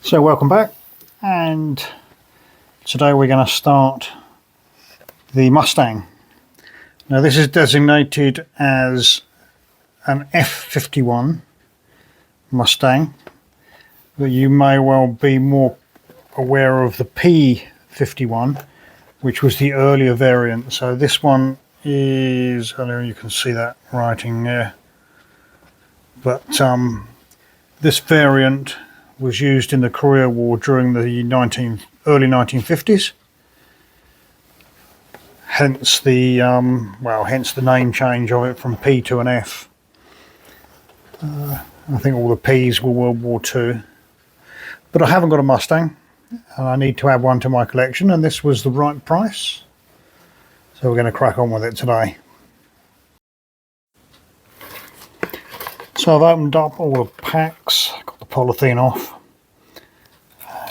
So welcome back, and today we're going to start the Mustang. Now this is designated as an F51 Mustang, but you may well be more aware of the P51, which was the earlier variant. So this one is, I don't know, you can see that writing there, but this variant was used in the Korea War during the early 1950s. Hence the hence the name change of it from P to an F. I think all the P's were World War II. But I haven't got a Mustang, and I need to add one to my collection, and this was the right price. So we're going to crack on with it today. So I've opened up all the packs, got the polythene off,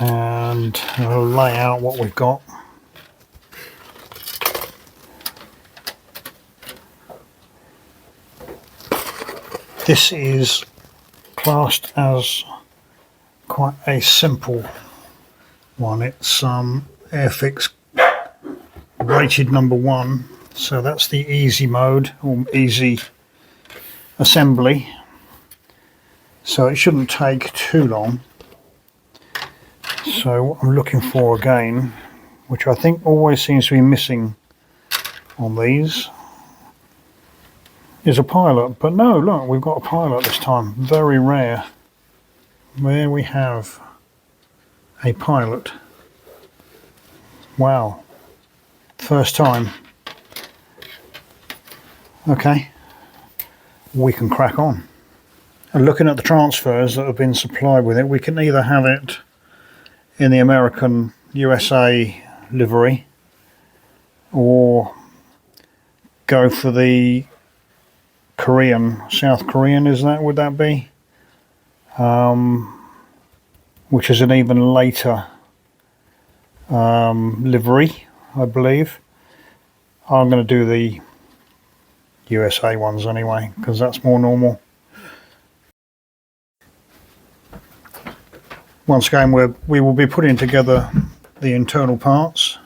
and I'll lay out what we've got. This is classed as quite a simple one. It's Airfix rated #1, so that's the easy mode or easy assembly. So it shouldn't take too long. So what I'm looking for again, which I think always seems to be missing on these, is a pilot. But no, look, we've got a pilot this time. Very rare. There we have a pilot. Wow. First time. Okay. We can crack on. And looking at the transfers that have been supplied with it, we can either have it in the American USA livery or go for the Korean, South Korean, would that be? Which is an even later livery, I believe. I'm going to do the USA ones anyway, because that's more normal. Once again, we will be putting together the internal parts.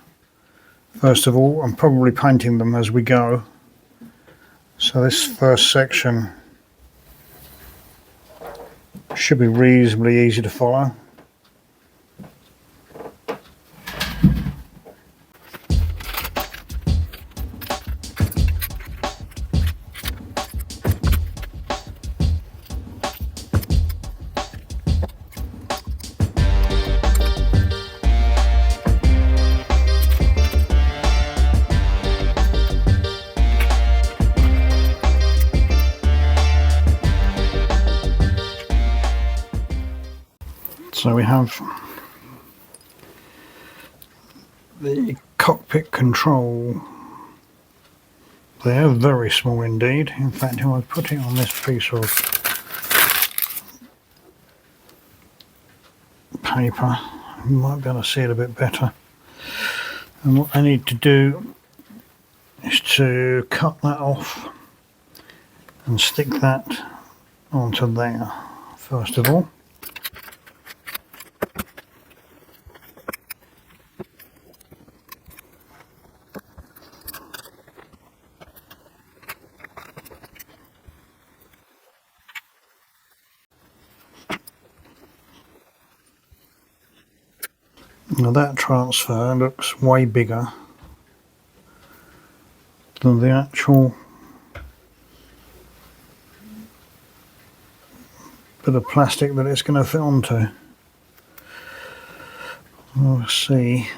First of all, I'm probably painting them as we go. So this first section should be reasonably easy to follow. So we have the cockpit control there, very small indeed. In fact, if I put it on this piece of paper, you might be able to see it a bit better. And what I need to do is to cut that off and stick that onto there, first of all. Now that transfer looks way bigger than the actual bit of plastic that it's going to fit onto. We'll see.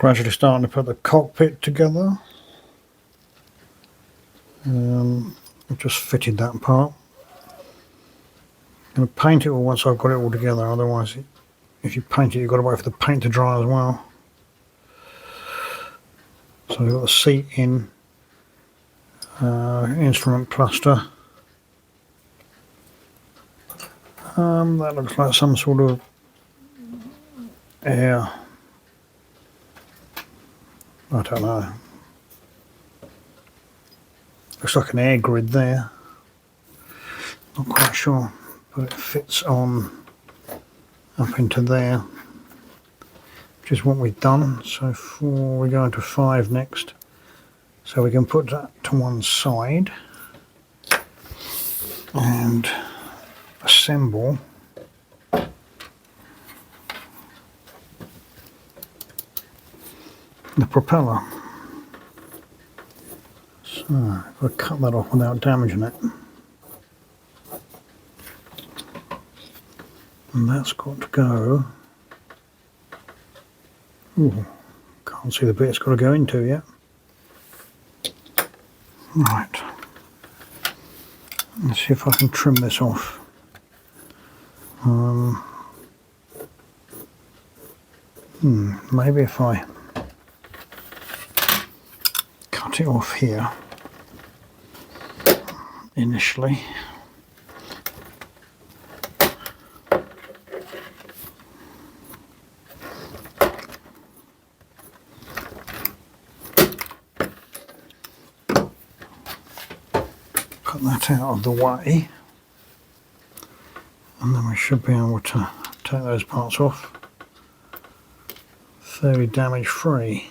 Gradually starting to put the cockpit together. I've just fitted that part. I'm going to paint it all once I've got it all together, otherwise if you paint it you've got to wait for the paint to dry as well. So we've got the seat in, instrument cluster. That looks like some sort of air, I don't know, looks like an air grid there, not quite sure, but it fits on up into there, which is what we've done. So we're going to 5 next, so we can put that to one side and assemble the propeller. So I've got to cut that off without damaging it. And that's got to go. Ooh, can't see the bit it's got to go into yet. Right. Let's see if I can trim this off. Maybe if I cut it off here initially. Put that out of the way, and then we should be able to take those parts off fairly damage free.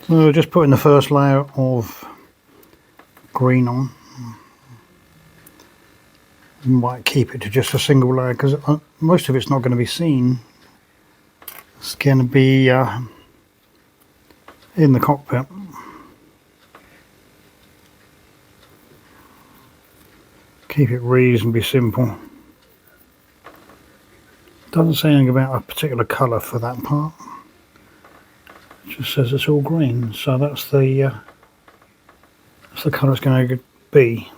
So just putting the first layer of green on. Might keep it to just a single layer because most of it's not going to be seen. It's going to be in the cockpit. Keep it reasonably simple. Doesn't say anything about a particular colour for that part. It just says it's all green, so that's the colour it's going to be.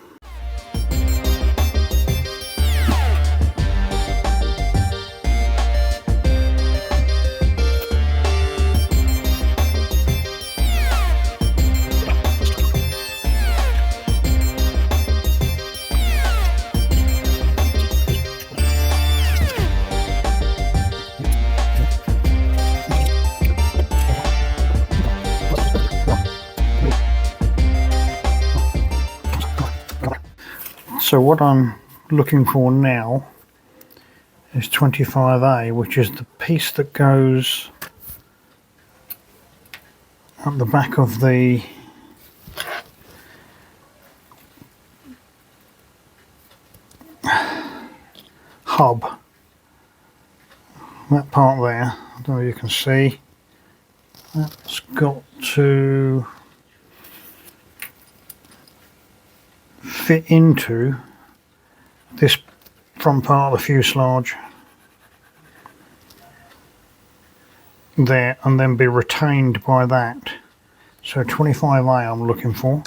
So what I'm looking for now is 25A, which is the piece that goes up the back of the hub. That part there, I don't know if you can see, that's got to fit into this front part of the fuselage there and then be retained by that. So 25A I'm looking for.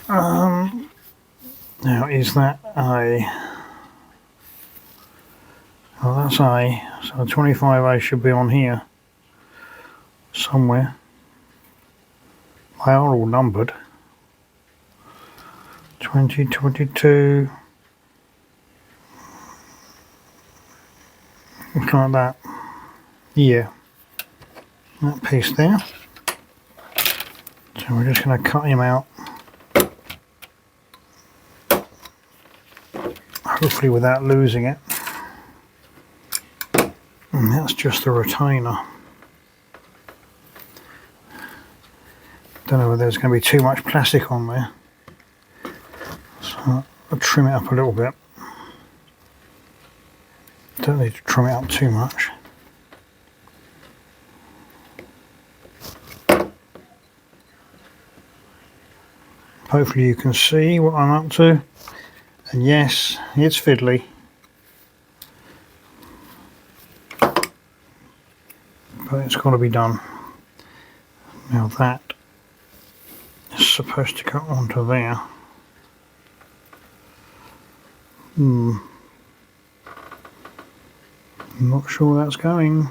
Now is that A? Oh, that's A, so 25A should be on here somewhere. They are all numbered. 2022. Looks like that. Yeah, that piece there. So we're just going to cut him out, hopefully without losing it. And that's just the retainer. Don't know whether there's going to be too much plastic on there, so I'll trim it up a little bit. Don't need to trim it up too much. Hopefully you can see what I'm up to, and yes, it's fiddly, but it's got to be done. Now that is supposed to go onto there. I'm not sure that's going.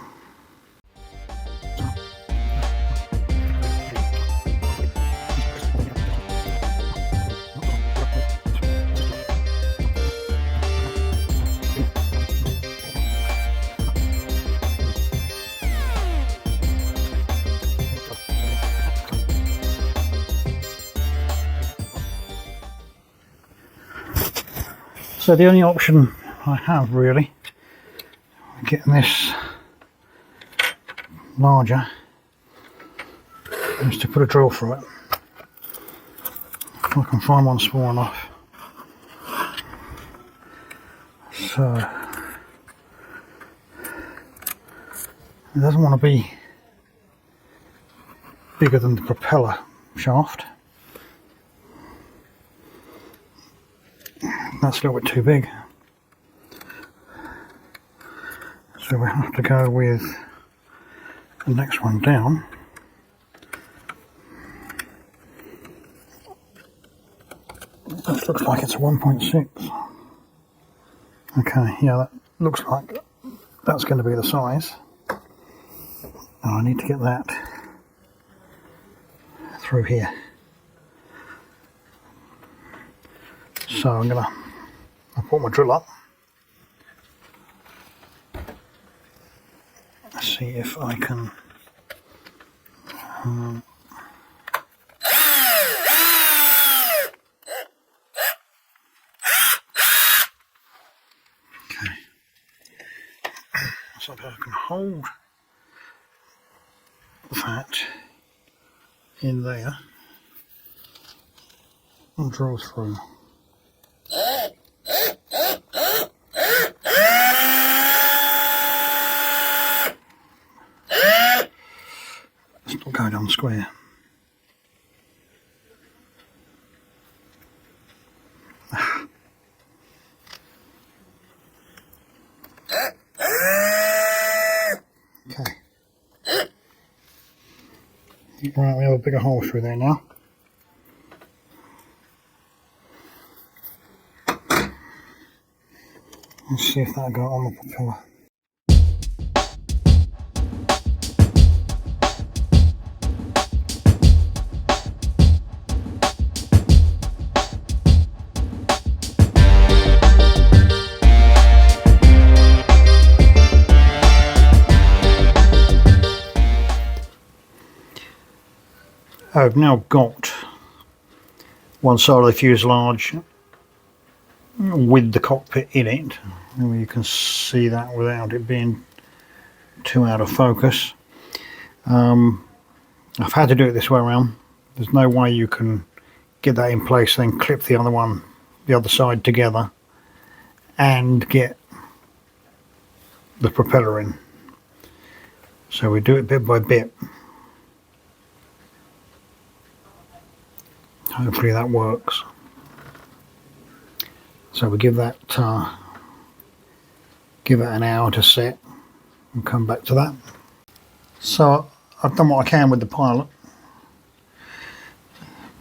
So the only option I have really, getting this larger, is to put a drill through it. If I can find one small enough. So it doesn't want to be bigger than the propeller shaft. That's a little bit too big, so we have to go with the next one down. That looks like it's a 1.6. Okay, yeah, that looks like that's going to be the size. Now I need to get that through here. So I'll put my drill up. See if I can okay. So if I can hold that in there and drill through. Still going down square. Okay. Right, we have a bigger hole through there now. Let's see if that'll go on the propeller. I've now got one side of the fuselage with the cockpit in it. You can see that without it being too out of focus. I've had to do it this way around. There's no way you can get that in place, then clip the other side together and get the propeller in. So we do it bit by bit. Hopefully that works. So we give that give it an hour to set and come back to that. So I've done what I can with the pilot.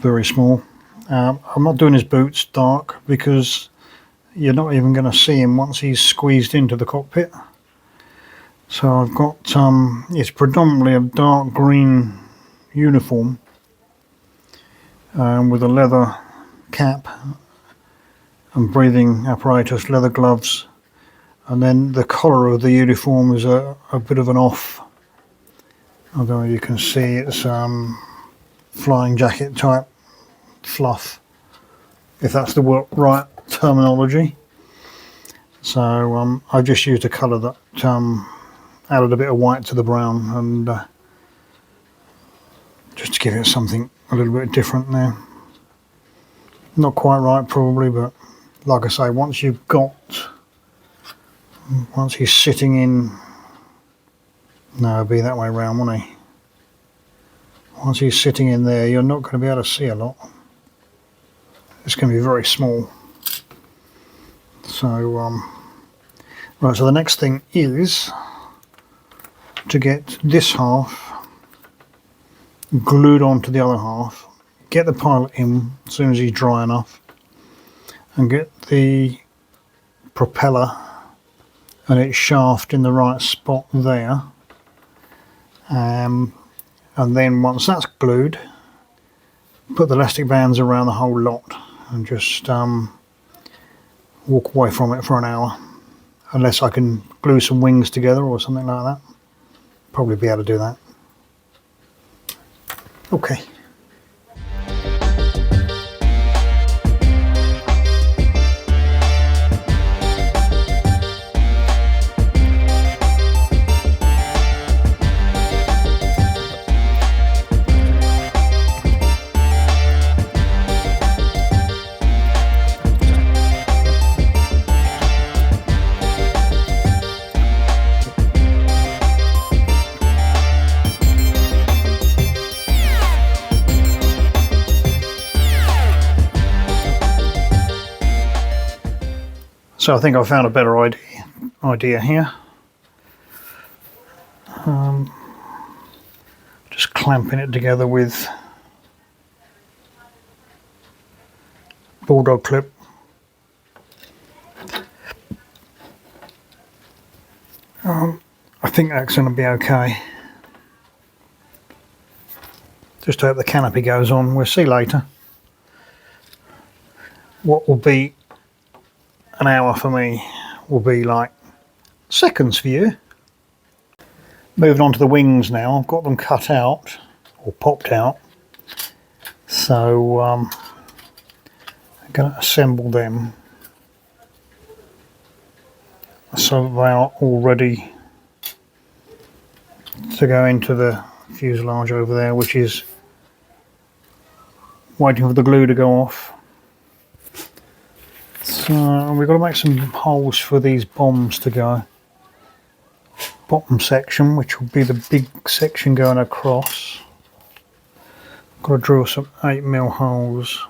Very small. I'm not doing his boots dark because you're not even going to see him once he's squeezed into the cockpit. So I've got it's predominantly a dark green uniform with a leather cap and breathing apparatus, leather gloves, and then the collar of the uniform is a bit of an off. I don't know if you can see, it's flying jacket type fluff, if that's the right terminology. So I've just used a colour that added a bit of white to the brown, and just to give it something a little bit different there. Not quite right probably, but like I say, once he's sitting in, no, it'll be that way around, won't he? Once he's sitting in there, you're not going to be able to see a lot. It's going to be very small. So, right, so the next thing is to get this half glued onto the other half, get the pilot in as soon as he's dry enough, and get the propeller and its shaft in the right spot there. And then once that's glued, put the elastic bands around the whole lot and just walk away from it for an hour. Unless I can glue some wings together or something like that. Probably be able to do that. Okay. So I think I found a better idea here. Just clamping it together with bulldog clip. I think that's going to be okay. Just hope the canopy goes on. We'll see later. What will be an hour for me will be like seconds for you. Moving on to the wings now. I've got them cut out or popped out, so I'm going to assemble them so that they are all ready to go into the fuselage over there, which is waiting for the glue to go off. So we've got to make some holes for these bombs to go. Bottom section, which will be the big section going across. Got to drill some 8mm holes.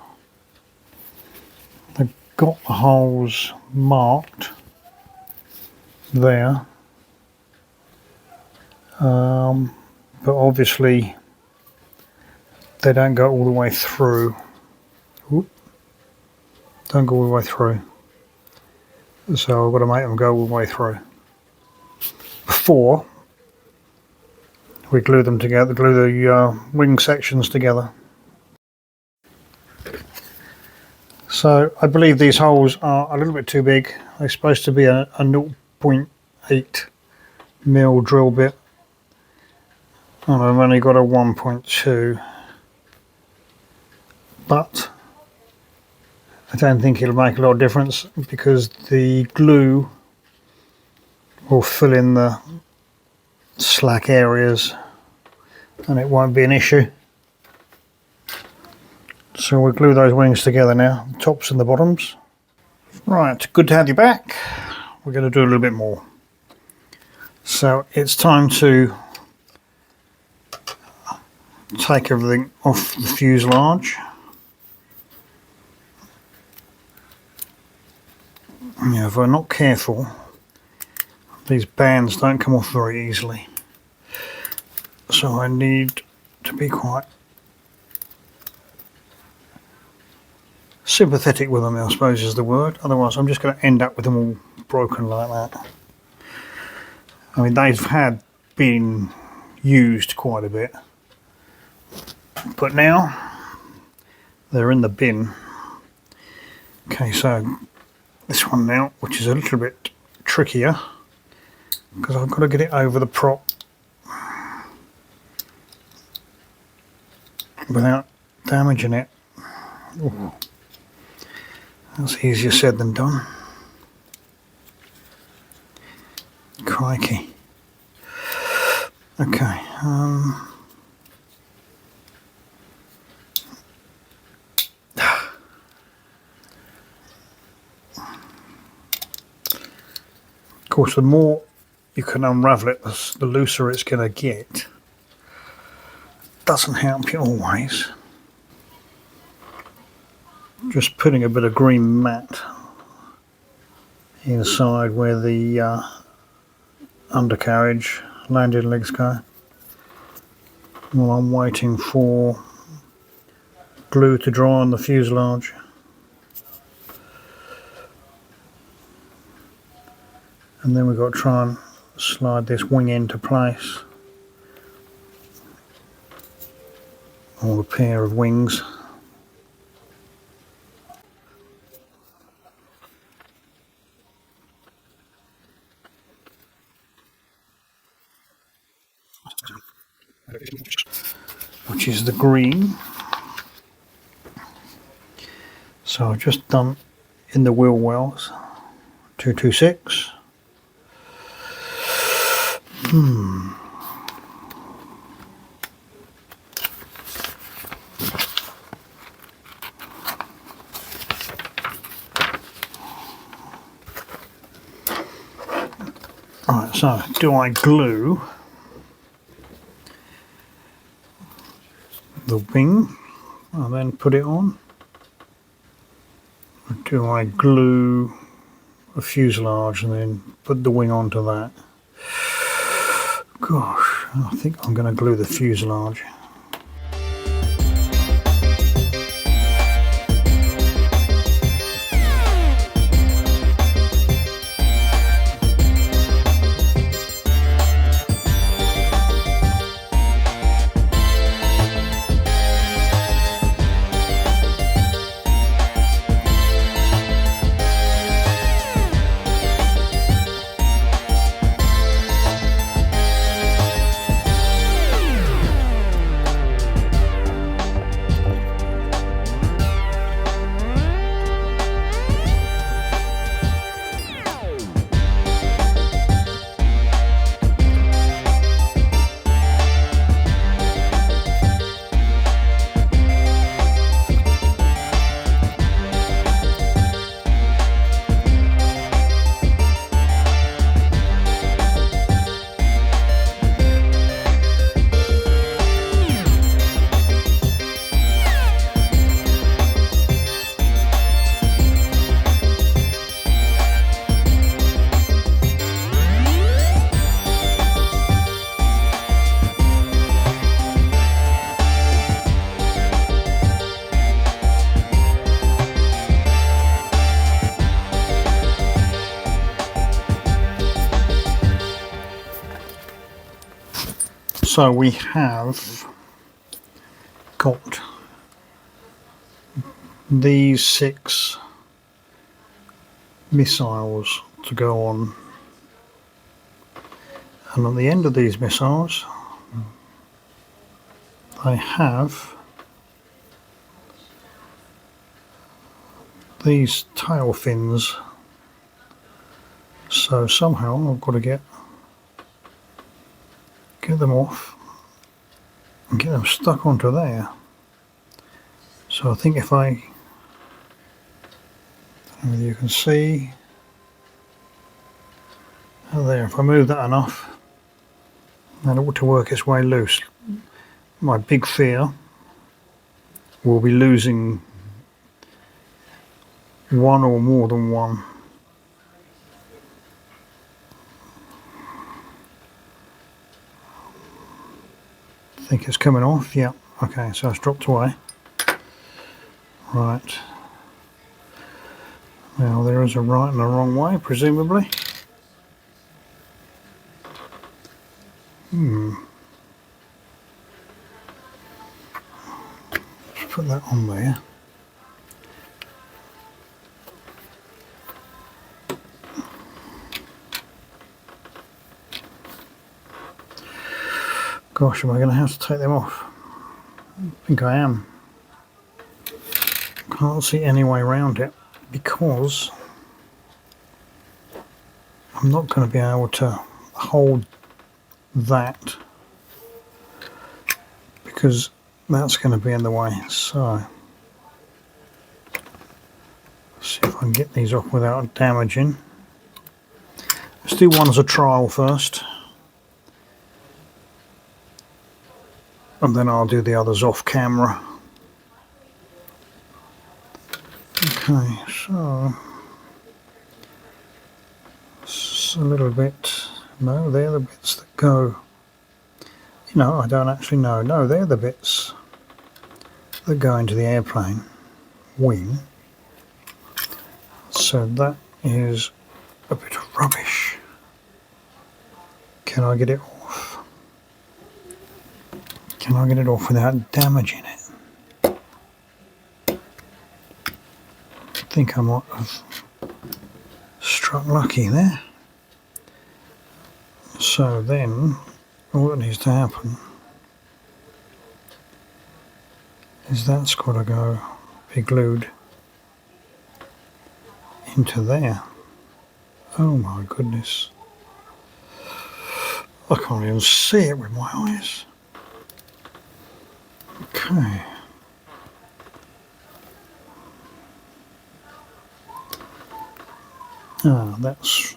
They've got the holes marked there, but obviously they don't go all the way through. Oop. Don't go all the way through, so I've got to make them go all the way through before we glue them together, glue the wing sections together. So I believe these holes are a little bit too big. They're supposed to be a 0.8mm drill bit, and I've only got a 1.2, but I don't think it'll make a lot of difference because the glue will fill in the slack areas and it won't be an issue. So we'll glue those wings together now, the tops and the bottoms. Right, good to have you back. We're going to do a little bit more. So it's time to take everything off the fuselage. Yeah, if we're not careful, these bands don't come off very easily. So I need to be quite sympathetic with them, I suppose is the word. Otherwise I'm just going to end up with them all broken like that. I mean, they've been used quite a bit, but now they're in the bin Okay, so this one now, which is a little bit trickier because I've got to get it over the prop without damaging it. Ooh. That's easier said than done. Crikey. Okay. Of course, the more you can unravel it, the looser it's going to get. Doesn't help you always. Just putting a bit of green mat inside where the undercarriage landing legs go, while I'm waiting for glue to dry on the fuselage. And then we've got to try and slide this wing into place, or a pair of wings. Which is the green. So I've just done in the wheel wells 226. Right, so do I glue the wing and then put it on? Or do I glue a fuselage and then put the wing onto that? Gosh, I think I'm going to glue the fuselage. So we have got these 6 missiles to go on, and at the end of these missiles they have these tail fins, so somehow I've got to get them off and get them stuck onto there. So I think if I don't know whether you can see there, if I move that enough, that ought to work its way loose. My big fear will be losing one or more than one. I think it's coming off. Yeah, okay, so it's dropped away. Right, now there is a right and a wrong way, presumably. Let's put that on there. Gosh, am I going to have to take them off? I think I am. Can't see any way around it because I'm not going to be able to hold that because that's going to be in the way. So let's see if I can get these off without damaging. Let's do one as a trial first, and then I'll do the others off camera. Okay, so it's a little bit, no, they're the bits that go, you know, I don't actually know, no, they're the bits that go into the airplane wing. So that is a bit of rubbish. Can I get it off? Can I get it off without damaging it? I think I might have struck lucky there. So then all that needs to happen is that's got to go be glued into there. Oh my goodness, I can't even see it with my eyes. Okay. Ah, that's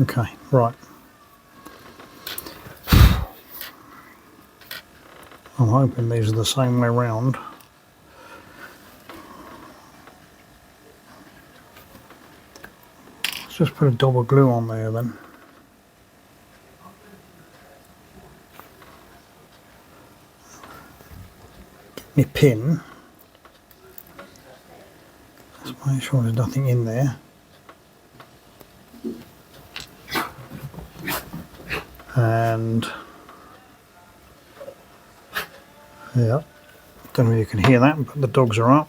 okay, right. I'm hoping these are the same way round. Let's just put a dab of glue on there then. Get my pin. Let's make sure there's nothing in there. And yeah, don't know if you can hear that, but the dogs are up.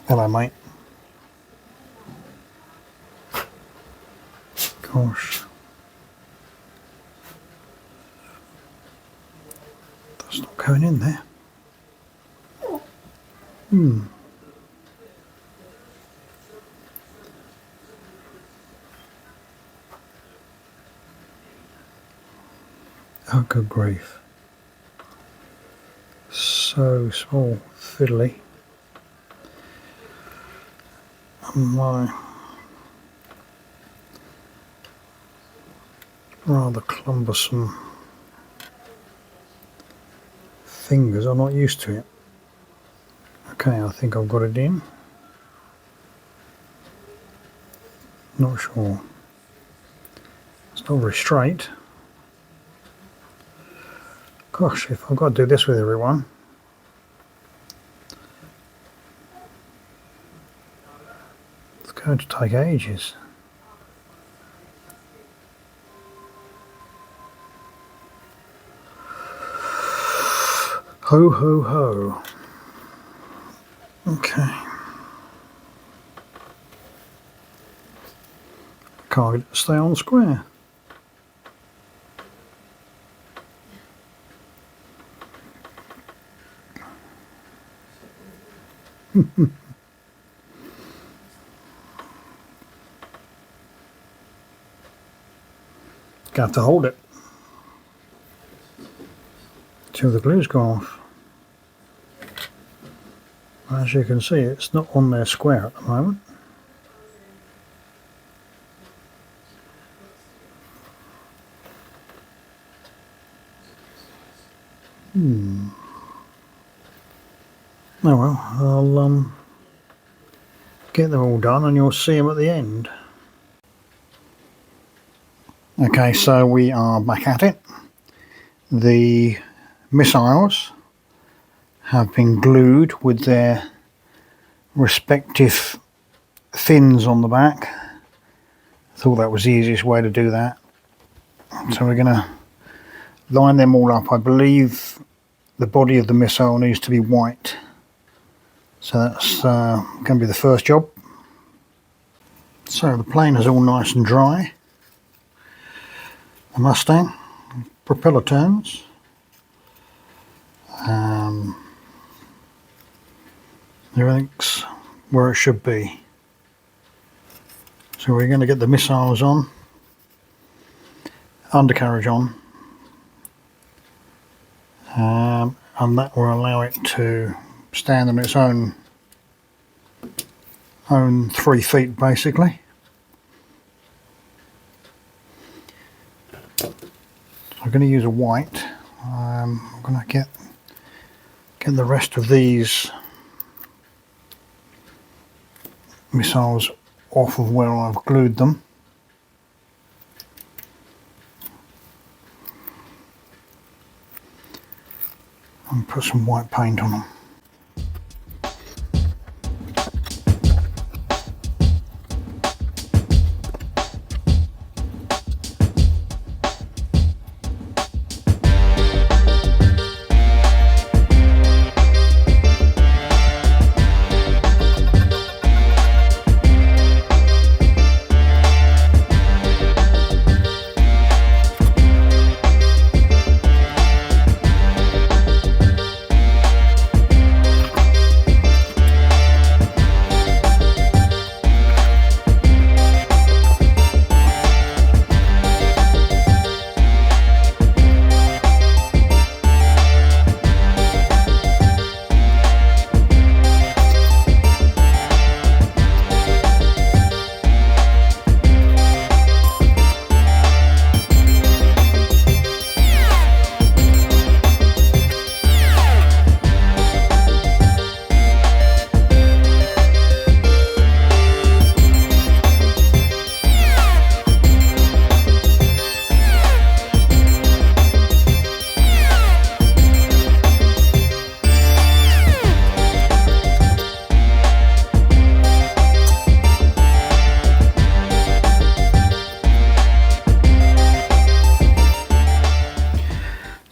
Hello, mate. Gosh, that's not going in there. Oh, good grief. So small, fiddly. My rather cumbersome fingers are not used to it. Okay, I think I've got it in. Not sure. It's not very straight. Gosh, if I've got to do this with everyone. It's going to take ages. Ho, ho, ho. Okay. Can't get it to stay on square. Have to hold it till the glue's gone off. As you can see, it's not on there square at the moment. Oh well, I'll get them all done and you'll see them at the end. Okay, so we are back at it. The missiles have been glued with their respective fins on the back. I thought that was the easiest way to do that. So we're going to line them all up. I believe the body of the missile needs to be white. So that's going to be the first job. So the plane is all nice and dry. the Mustang. Propeller turns. Everything's where it should be. So we're going to get the missiles on, undercarriage on, and that will allow it to stand on its own 3 feet basically. So I'm going to use a white. I'm going to get the rest of these missiles off of where I've glued them. And put some white paint on them.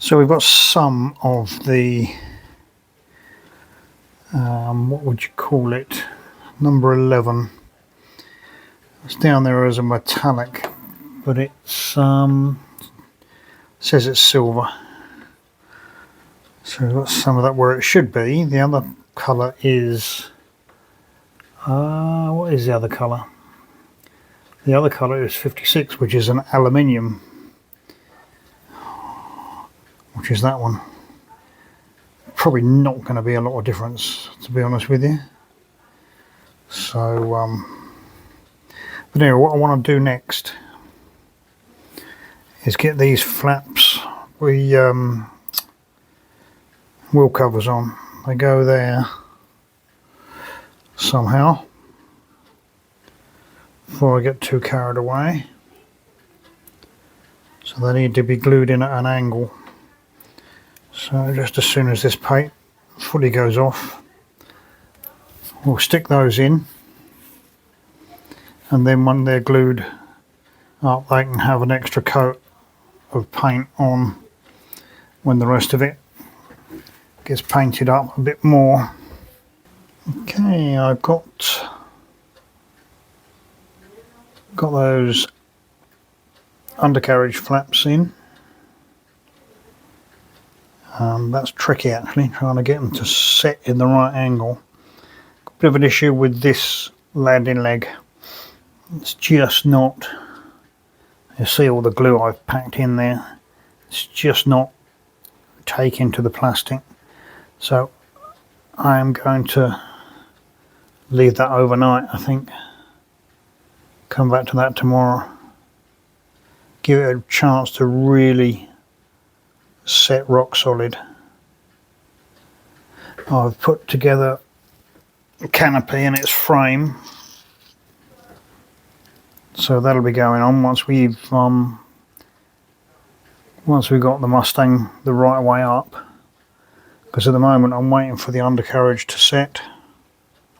So we've got some of the, what would you call it, number 11. It's down there as a metallic, but it's says it's silver. So we've got some of that where it should be. The other colour is, what is the other colour? The other colour is 56, which is an aluminium. Which is that one. Probably not going to be a lot of difference, to be honest with you. So, but anyway, what I want to do next is get these flaps, wheel covers on. They go there somehow before I get too carried away. So they need to be glued in at an angle. So just as soon as this paint fully goes off, we'll stick those in, and then when they're glued up they can have an extra coat of paint on when the rest of it gets painted up a bit more. Okay, I've got those undercarriage flaps in. That's tricky actually, trying to get them to set in the right angle. Got a bit of an issue with this landing leg. It's just not, you see all the glue I've packed in there, it's just not taking to the plastic. So I am going to leave that overnight, I think. Come back to that tomorrow. Give it a chance to really set rock solid. I've put together a canopy and its frame, so that'll be going on once we've got the Mustang the right way up, because at the moment I'm waiting for the undercarriage to set,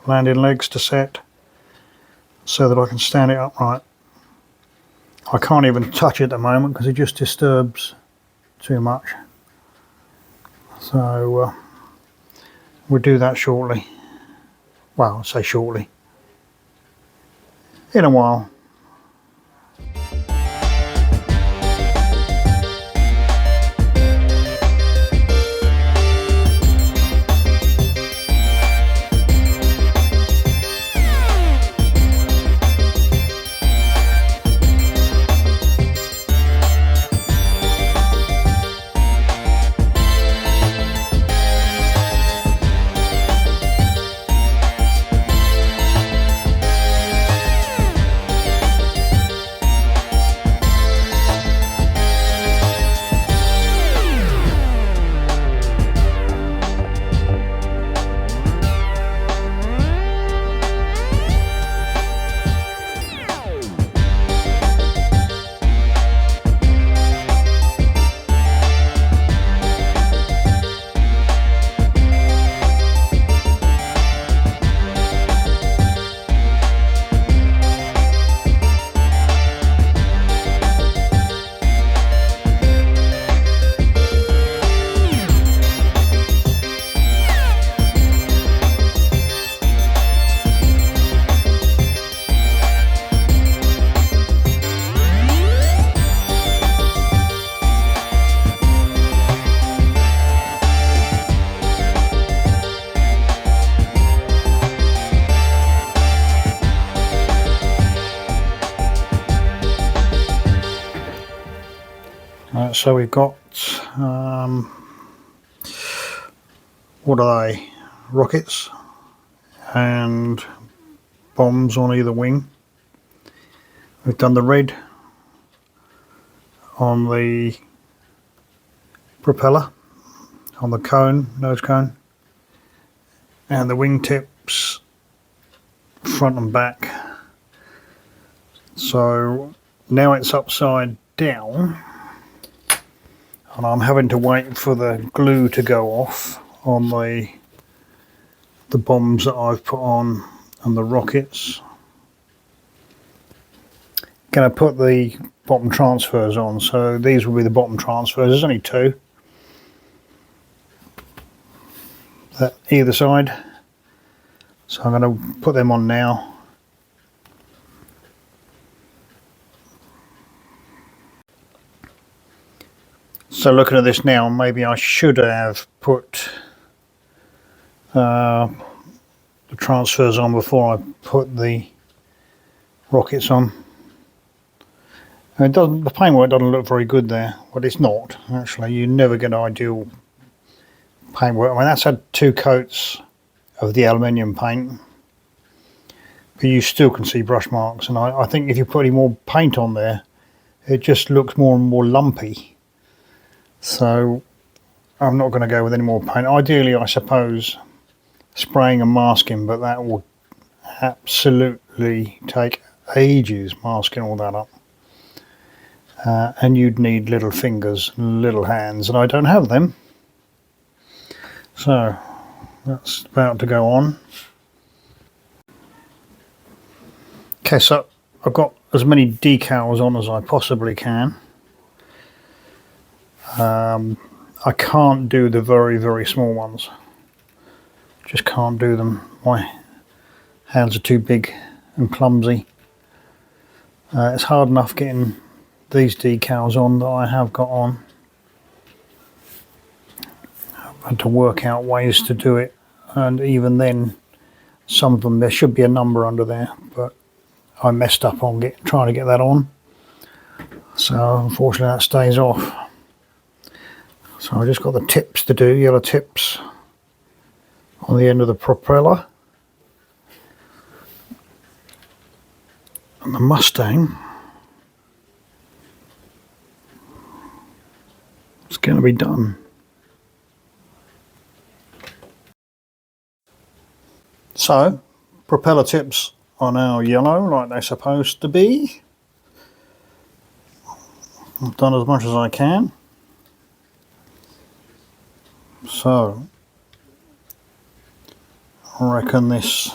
landing legs to set, so that I can stand it upright. I can't even touch it at the moment because it just disturbs too much. So we'll do that shortly. Well, I'll say shortly. In a while. So we've got what are they, rockets and bombs on either wing. We've done the red on the propeller, on the cone, nose cone, and the wingtips front and back. So now it's upside down and I'm having to wait for the glue to go off on the bombs that I've put on and the rockets. Going to put the bottom transfers on, so these will be the bottom transfers. There's only two at either side, so I'm going to put them on now. So looking at this now, maybe I should have put the transfers on before I put the rockets on. It doesn't, the paintwork doesn't look very good there, but it's not actually. You never get ideal paintwork. I mean, that's had 2 coats of the aluminium paint, but you still can see brush marks, and I think if you put any more paint on there, it just looks more and more lumpy. So I'm not going to go with any more paint. Ideally, I suppose, spraying and masking, but that will absolutely take ages masking all that up. And you'd need little fingers and little hands, and I don't have them. So that's about to go on. Okay, so I've got as many decals on as I possibly can. I can't do the very small ones. Just can't do them. My hands are too big and clumsy. It's hard enough getting these decals on that I have got on. I've had to work out ways to do it, and even then some of them there should be a number under there, but I messed up on trying to get that on, so unfortunately that stays off. So I just got the tips to do, yellow tips on the end of the propeller. And the Mustang, it's going to be done. So, propeller tips are now yellow like they're supposed to be. I've done as much as I can. So, I reckon this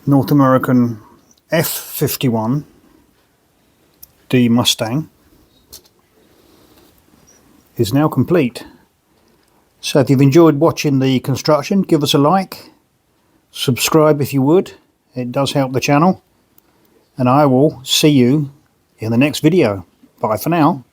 North American F51 Mustang is now complete. So if you've enjoyed watching the construction, give us a like, subscribe if you would, it does help the channel, and I will see you in the next video. Bye for now.